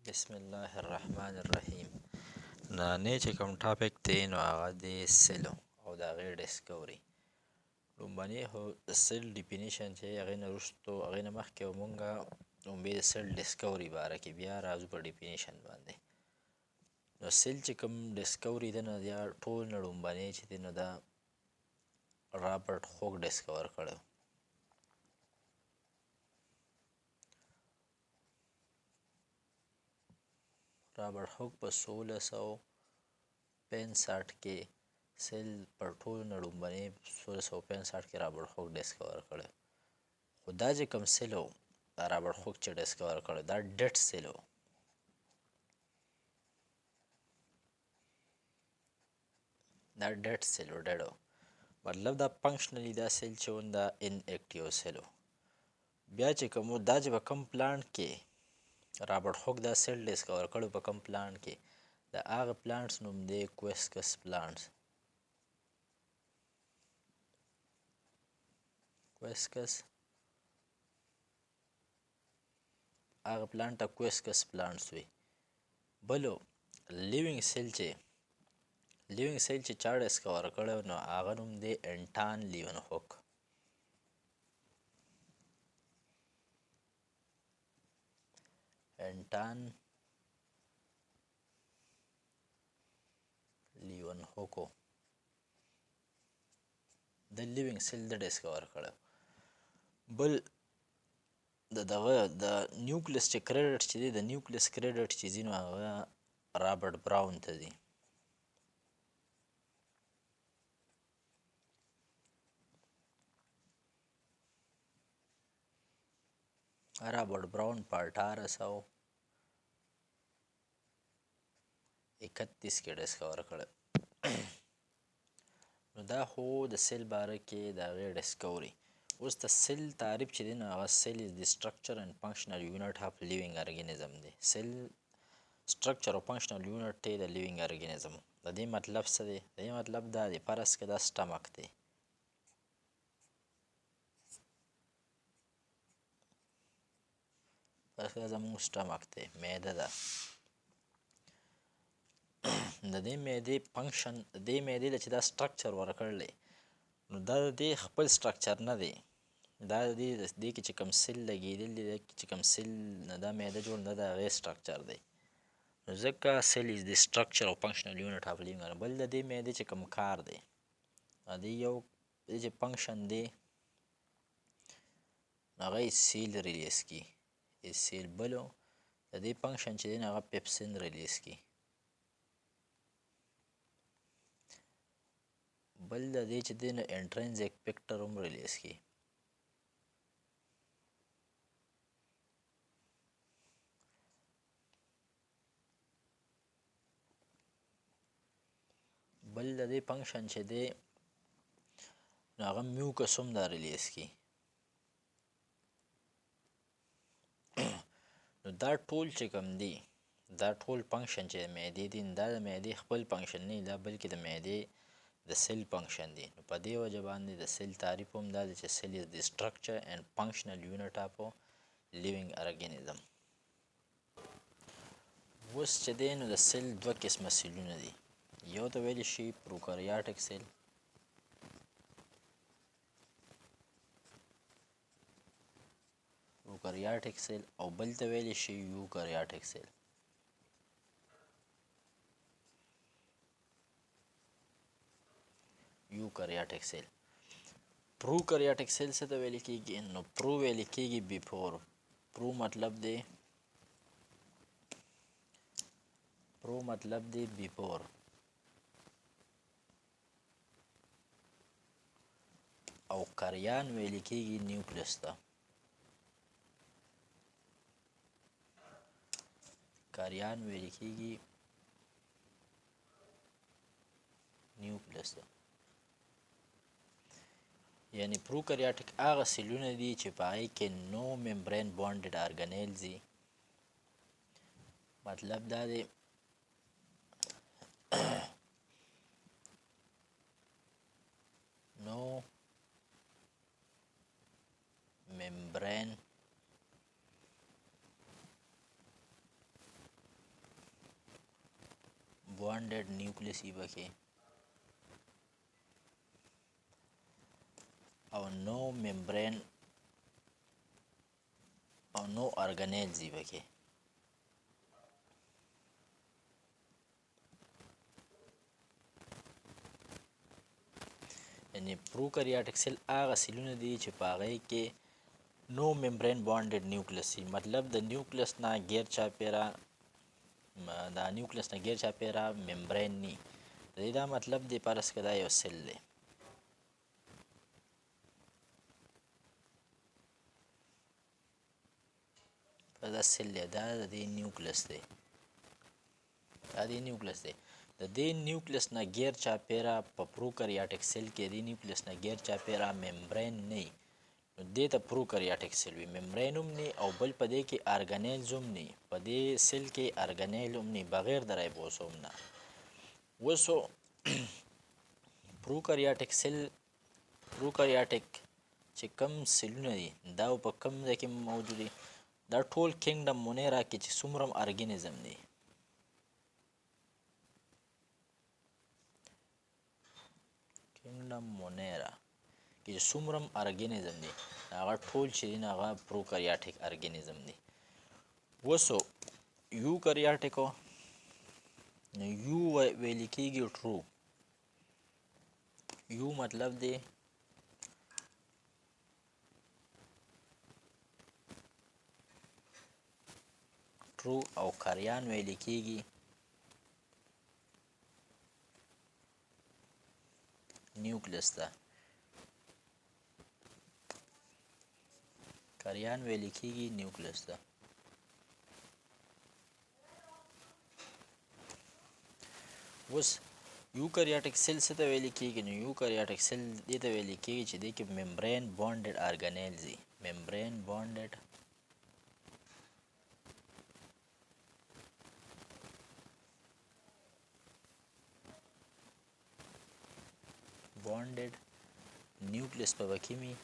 بسم الله الرحمن الرحیم. نانې چې کوم ټاپک دی نو هغه دی سیلو او د هغې ډسکوري. لومبنی خو د سیل ډیفینیشن چې هغې نه وروستو هغې نه مخکې به مونږ لومبې د سیل ډسکوري باره کې بیا راځو په ډیفینیشن باندې. نو سیل چې کوم ډسکوري دی نو یا ټول نه لومبنی چې دی نو دا رابرټ خوک ډسکور کړی. رابرټ هوک په 1665 کې سیل پر ټولو نه لومبنی 1665 کې رابرټ هوک ډسکور کړی. خو دا چې کوم سیل و دا رابرټ هوک چې ډسکور کړی دا ډیډ سیل و. دا ډیډ سیل و، ډیډ و مطلب دا فنکشنلی دا سیل چې و دا ان اکټیو سیل و. بیا چې کوم دا چې په کوم پلانټ کې رابرټ هوک دا سیل ډسکور کړی په کوم پلانټ کې د هغه پلانټس نوم دی کویسکس پلانټس. کویسکس هغه پلانټ ته کویسکس پلانټس وي. بلو لیوینګ سیل چې چا ډسکور کړی نو هغه نوم دی انټان لیون هوک. انټان لیون هوکو د لیوینګ سیل د ډسکور کړی. بل د دغه د نیوکلیس چې کریډټ چې دی د نیوکلیس کریډټ چې ځي نو هغه رابرټ براون ته ځي. رابرټ براون په 1831 کې ډسکور کړی. نو دا خو د سیل باره کې د هغې ډسکوري. اوس د سیل تعریف چې دی نو هغه سیل از د سټرکچر اینډ فنکشنل یونټ اف لیوینګ ارګینزم دی. سیل سټرکچر او فنکشنل یونټ دی د لیوینګ ارګینزم. د دې مطلب څه دی؟ د دې مطلب دا دی فرض کړه دا سټمک دی. فرض کړه زموږ سټمک دی، معده ده. د دې معدې فنکشن د دې معدې له چې دا سټرکچر ورکړلی نو دا د دې خپل سټرکچر نه دی. دا د دې کې چې کوم سیل لګېدلی دی چې کوم سیل نه دا معده جوړ نه د هغې سټرکچر دی. نو ځکه سیل از د سټرکچر او فنکشنل یونټ اف لیوینګ. بل د دې معدې چې کوم کار دی د دې یو چې فنکشن دی هغه سیل ریلیز کي سیل. بلو د دې فنکشن چې دی هغه پیپسین ریلیز کي. بل د دې چې دی نو انټرنزیک فیکټر هم ریلیز کي. بل د دې فنکشن چې دی نو هغه میوکس هم دا ریلیز کي. نو دا ټول چې کوم دی دا ټول فنکشن چې د معدې دی دا د معدې خپل فنکشن نه دا بلکې د معدې د سیل فنکشن دی. نو په دې وجه باندې د سیل تعریف هم دا دی چې سیل از د سټرکچر اینډ فنکشنل یونټ اف لیوینګ ارګینزم. اوس چې دی نو د سیل دوه قسمه سیلونه دي. یو ته ویلی شي پروکاریاټک سیل پروکاریاټک سیل او بل ته ویلی شي یوکاریاټک سیل. یوکاریاټک سیل پروکاریاټک سیل څه ته ویل کېږي نو پرو ویل کېږي بیفور. پرو مطلب دی بیفور او کریان ویل کېږي نیوکلیس ته. کریان ویل کېږي نیوکلیس ته. یعنی پروکاریاټک هغه سیلونه دي چې په هغې کې نو ممبرین بانډډ ارګنیلز دي. مطلب دا دی نو ممبرین بانډډ نیوکلیس یې پکې او نو ممبرین او نو ارګانیلز یې پکې. یعنی پروکریاټک سیل هغه سیلونه دي چې په هغې کې نو ممبرین بانډډ نیوکلیس وي، مطلب د نیوکلیس نه غیر چاپیره ممبرین ني. د دې دا مطلب دی فرض که دا یو سیل دی، دا سیل دی، دا د دې نیوکلیس دی، د دې نیوکلیس نه غیر چاپیره په پروکریاټک سیل کې د دې نیوکلیس نه غیر چاپیره ممبرین نه، نو دې ته پروکریاټک سیل وي. ممبرین هم نه او بل په دې کې ارګانیلز هم نه، په دې سیل کې ارګانیل هم نه بغیر د رایبوسوم نه. وسو پروکریاټک چې کم سیلونه دي دا په کم ځای کې موجود دي، دا ټول کینګډم مونیرا کې چې څومره ارګانیزم دي، کینګډم مونیرا کې څومره ارګانیزم دي هغه ټول چې دي هغه پروکریاټک ارګانیزم دي. وسو یوکریاټیکو نو یو ویل کېږي ټرو، یو مطلب دی ټرو او کریان ویل کېږي نیوکلیس ته، کریان ویل کېږي نیوکلیس ته. اوس یوکریاټک سیل څه ته ویل کېږي؟ نو یوکریاټک سیل دې ته ویل کېږي چې دې کې ممبرین بانډډ ارګانیلز وي، ممبرین بانډډ نیوکلیس په پکې وي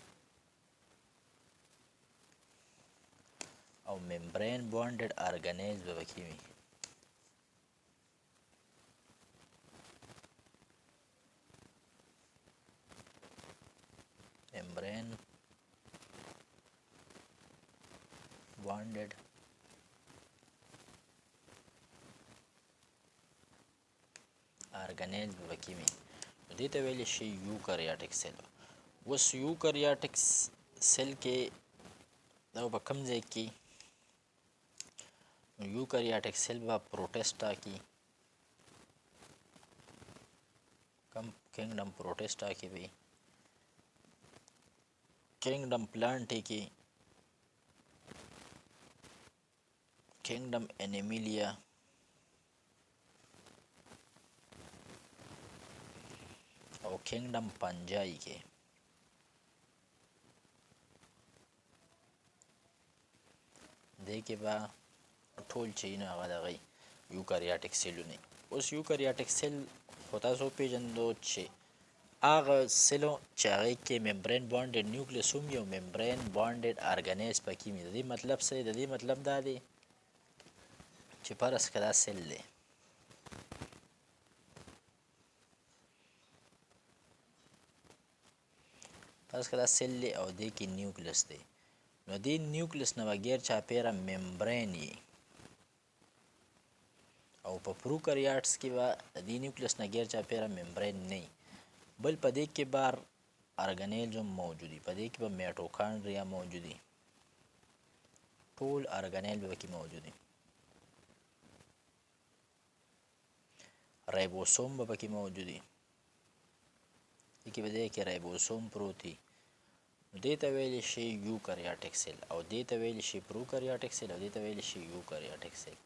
او ممبرین بانډډ ارګانیلز په پکې وي. ممبرین بانډډ ارګانیلز په پکې وي، نو دې ته ویلی شي یوکریاټک سیل. اوس یوکریاټک سیل کې دا په کوم ځای کې یوکریاټک سیل به پروټیسټ ټاکي، کم کینګډم پروټیسټ ټاکي وي، کینګډم پلانټې کې، کینګډم انیمیلیا او کینګډم پنجای کې. دې کې به ټول چې نه هغه دغه یوکریاټک سیلونه. اوس یوکریاټک سیل خو تاسو پیژندو چې هغه سیلو چې هغې کې ممبرین بانډډ نیوکلیس هم یو ممبرین بانډډ ارګانیز پکې وي. د دې مطلب څه دی؟ د دې مطلب دا دی چې فرض که دا سیل دی، فرض که دا سیل دی او دې کې نیوکلیس دی، نو دې نیوکلیس نه بغیر چاپیره ممبرین یي او په پروکریاټس کې به د دې نیوکلیس نه غیر چاپیره ممبرین نه وي، بل په دې کې به ارګانیلز هم موجود وي، په دې کې به میټوکانډریا موجود وي، ټول ارګانیل به پکې موجود وي، رایبوسوم به پکې موجود وي، دې کې رایبوسوم پروت وي. دې ته ویلی شي یوکریاټک سیل او دې ته ویلی شي پروکریاټک سیل او دې ته ویلی شي یوکریاټک سیل.